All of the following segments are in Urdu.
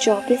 24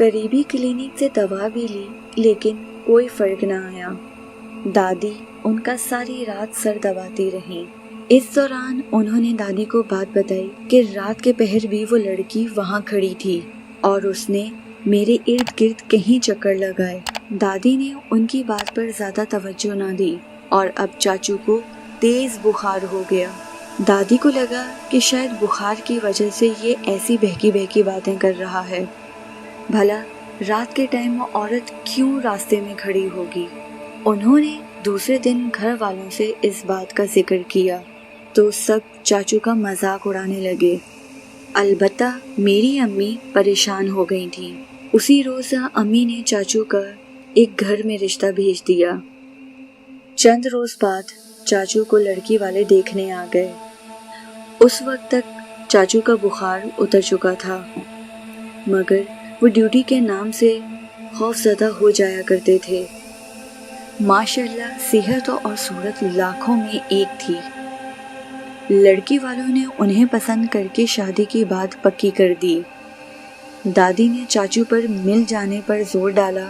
قریبی کلینک سے دوا بھی لی لیکن کوئی فرق نہ آیا۔ دادی ان کا ساری رات سر دباتی رہیں۔ اس دوران انہوں نے دادی کو بات بتائی کہ رات کے پہر بھی وہ لڑکی وہاں کھڑی تھی اور اس نے میرے ارد گرد کہیں چکر لگائے۔ دادی نے ان کی بات پر زیادہ توجہ نہ دی اور اب چاچو کو تیز بخار ہو گیا۔ دادی کو لگا کہ شاید بخار کی وجہ سے یہ ایسی بہکی بہکی باتیں کر رہا ہے۔ بھلا رات کے ٹائم وہ عورت کیوں راستے میں کھڑی ہوگی؟ انہوں نے دوسرے دن گھر والوں سے اس بات کا ذکر کیا تو سب چاچو کا مذاق اڑانے لگے۔ البتہ میری امی پریشان ہو گئی تھیں۔ اسی روز امی نے چاچو کا ایک گھر میں رشتہ بھیج دیا۔ چند روز بعد چاچو کو لڑکی والے دیکھنے آ گئے۔ اس وقت تک چاچو کا بخار اتر چکا تھا، مگر وہ ڈیوٹی کے نام سے خوف زدہ ہو جایا کرتے تھے۔ ماشاءاللہ صحت اور صورت لاکھوں میں ایک تھی۔ لڑکی والوں نے انہیں پسند کر کے شادی کی بات پکی کر دی۔ دادی نے چاچو پر مل جانے پر زور ڈالا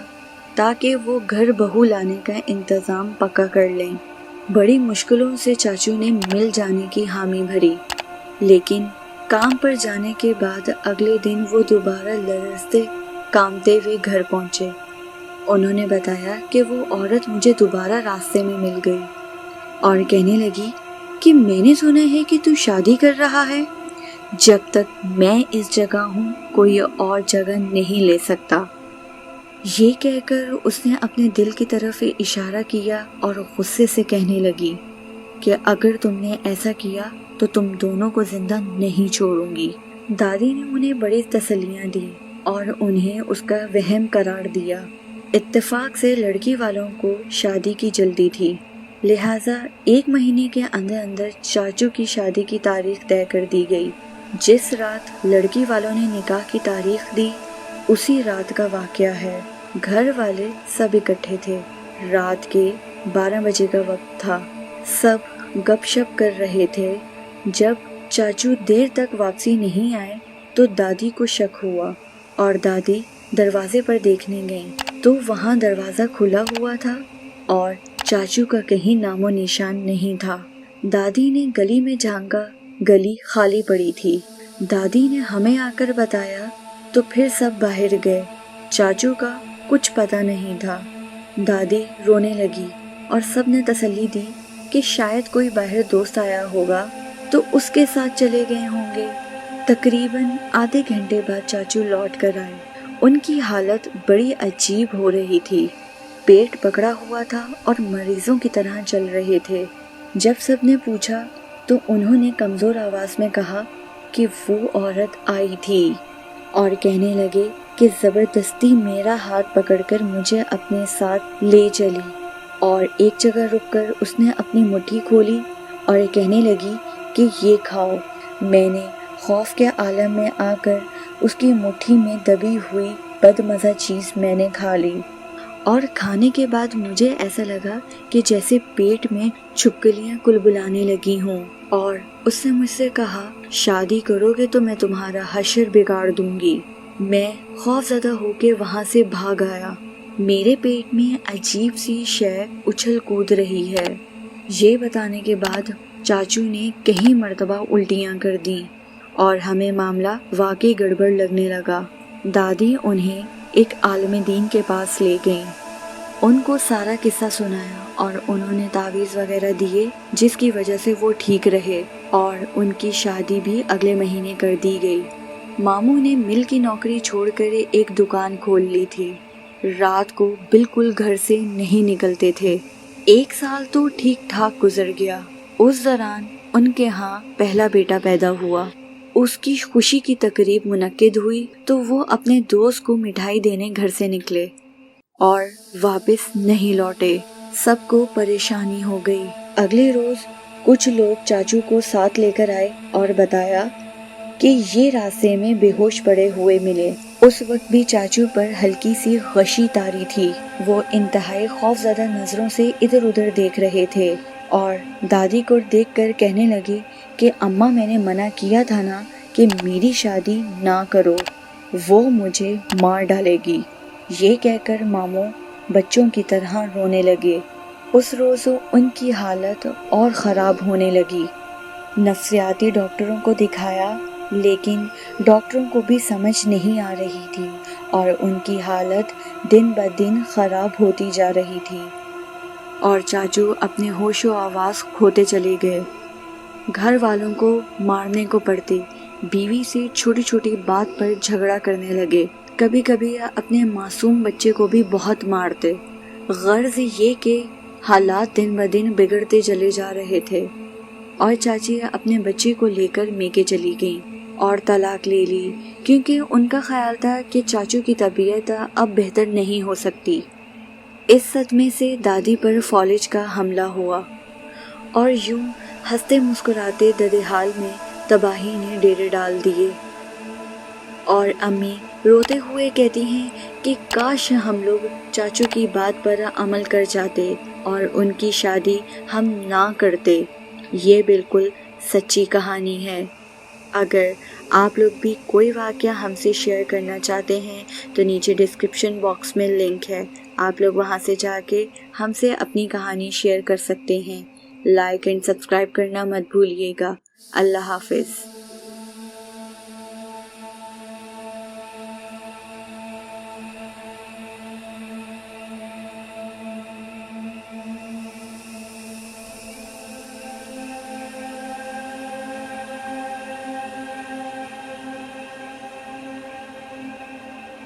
تاکہ وہ گھر بہو لانے کا انتظام پکا کر لیں۔ بڑی مشکلوں سے چاچو نے مل جانے کی حامی بھری، لیکن کام پر جانے کے بعد اگلے دن وہ دوبارہ لرزتے کامتے ہوئے گھر پہنچے۔ انہوں نے بتایا کہ وہ عورت مجھے دوبارہ راستے میں مل گئی اور کہنے لگی کہ میں نے سنا ہے کہ تو شادی کر رہا ہے، جب تک میں اس جگہ ہوں کوئی اور جگہ نہیں لے سکتا۔ یہ کہہ کر اس نے اپنے دل کی طرف اشارہ کیا اور غصے سے کہنے لگی کہ اگر تم نے ایسا کیا تو تم دونوں کو زندہ نہیں چھوڑوں گی۔ دادی نے انہیں بڑی تسلیاں دی اور انہیں اس کا وہم قرار دیا۔ اتفاق سے لڑکی والوں کو شادی کی جلدی تھی، لہٰذا 1 مہینے کے اندر اندر چاچو کی شادی کی تاریخ طے کر دی گئی۔ جس رات لڑکی والوں نے نکاح کی تاریخ دی اسی رات کا واقعہ ہے۔ گھر والے سب اکٹھے تھے۔ رات کے 12 بجے کا وقت تھا۔ سب گپ شپ کر رہے تھے۔ جب چاچو دیر تک واپسی نہیں آئے تو دادی کو شک ہوا اور دادی دروازے پر دیکھنے گئیں تو وہاں دروازہ کھلا ہوا تھا اور چاچو کا کہیں نام و نشان نہیں تھا۔ دادی نے گلی میں جھانکا، گلی خالی پڑی تھی۔ دادی نے ہمیں آ کر بتایا تو پھر سب باہر گئے۔ چاچو کا کچھ پتہ نہیں تھا۔ دادی رونے لگی اور سب نے تسلی دی کہ شاید کوئی باہر دوست آیا ہوگا تو اس کے ساتھ چلے گئے ہوں گے۔ تقریباً آدھے گھنٹے بعد چاچو لوٹ کر آئے۔ ان کی حالت بڑی عجیب ہو رہی تھی، پیٹ پکڑا ہوا تھا اور مریضوں کی طرح چل رہے تھے۔ جب سب نے پوچھا تو انہوں نے کمزور آواز میں کہا کہ وہ عورت آئی تھی اور کہنے لگے کہ زبردستی میرا ہاتھ پکڑ کر مجھے اپنے ساتھ لے چلی اور ایک جگہ رک کر اس نے اپنی مٹھی کھولی اور کہنے لگی کہ یہ کھاؤ۔ میں نے خوف کے عالم میں آ کر اس کی مٹھی میں دبی ہوئی بدمزہ چیز میں نے کھا لی اور کھانے کے بعد مجھے ایسا لگا کہ جیسے پیٹ میں چھپکلیاں کلبلانے لگی ہوں، اور اس نے مجھ سے کہا شادی کرو گے تو میں تمہارا حشر بگاڑ دوں گی۔ میں خوف زدہ ہو کے وہاں سے بھاگ آیا۔ میرے پیٹ میں عجیب سی شے اچھل کود رہی ہے۔ یہ بتانے کے بعد چاچو نے کئی مرتبہ الٹیاں کر دیں اور ہمیں معاملہ واقعی گڑبڑ لگنے لگا۔ دادی انہیں ایک عالم دین کے پاس لے گئیں، ان کو سارا قصہ سنایا اور انہوں نے تعویذ وغیرہ دیے جس کی وجہ سے وہ ٹھیک رہے اور ان کی شادی بھی اگلے مہینے کر دی گئی۔ ماموں نے مل کی نوکری چھوڑ کر ایک دکان کھول لی تھی۔ رات کو بالکل گھر سے نہیں نکلتے تھے۔ 1 سال تو ٹھیک ٹھاک گزر گیا۔ اس دوران ان کے ہاں پہلا بیٹا پیدا ہوا۔ اس کی خوشی کی تقریب منعقد ہوئی تو وہ اپنے دوست کو مٹھائی دینے گھر سے نکلے اور واپس نہیں لوٹے۔ سب کو پریشانی ہو گئی۔ اگلے روز کچھ لوگ چاچو کو ساتھ لے کر آئے اور بتایا کہ یہ راستے میں بے ہوش پڑے ہوئے ملے۔ اس وقت بھی چاچو پر ہلکی سی غشی طاری تھی۔ وہ انتہائی خوف زدہ نظروں سے ادھر ادھر دیکھ رہے تھے اور دادی کو دیکھ کر کہنے لگے کہ اماں میں نے منع کیا تھا نا کہ میری شادی نہ کرو۔ وہ مجھے مار ڈالے گی۔ یہ کہہ کر ماموں بچوں کی طرح رونے لگے۔ اس روز ان کی حالت اور خراب ہونے لگی۔ نفسیاتی ڈاکٹروں کو دکھایا، لیکن ڈاکٹروں کو بھی سمجھ نہیں آ رہی تھی اور ان کی حالت دن بدن خراب ہوتی جا رہی تھی، اور چاچو اپنے ہوش و آواز کھوتے چلے گئے۔ گھر والوں کو مارنے کو پڑتے، بیوی سے چھوٹی چھوٹی بات پر جھگڑا کرنے لگے، کبھی کبھی اپنے معصوم بچے کو بھی بہت مارتے۔ غرض یہ کہ حالات دن بدن بگڑتے چلے جا رہے تھے، اور چاچی اپنے بچے کو لے کر میکے چلی گئیں اور طلاق لے لی، کیونکہ ان کا خیال تھا کہ چاچو کی طبیعت اب بہتر نہیں ہو سکتی۔ اس صدمے سے دادی پر فالج کا حملہ ہوا، اور یوں ہنستے مسکراتے ددحال میں تباہی نے ڈیرے ڈال دیے۔ اور امی روتے ہوئے کہتی ہیں کہ کاش ہم لوگ چاچو کی بات پر عمل کر جاتے اور ان کی شادی ہم نہ کرتے۔ یہ بالکل سچی کہانی ہے۔ اگر آپ لوگ بھی کوئی واقعہ ہم سے شیئر کرنا چاہتے ہیں تو نیچے ڈسکرپشن باکس میں لنک ہے، آپ لوگ وہاں سے جا کے ہم سے اپنی کہانی شیئر کر سکتے ہیں۔ لائک اینڈ سبسکرائب کرنا مت بھولیے گا۔ اللہ حافظ۔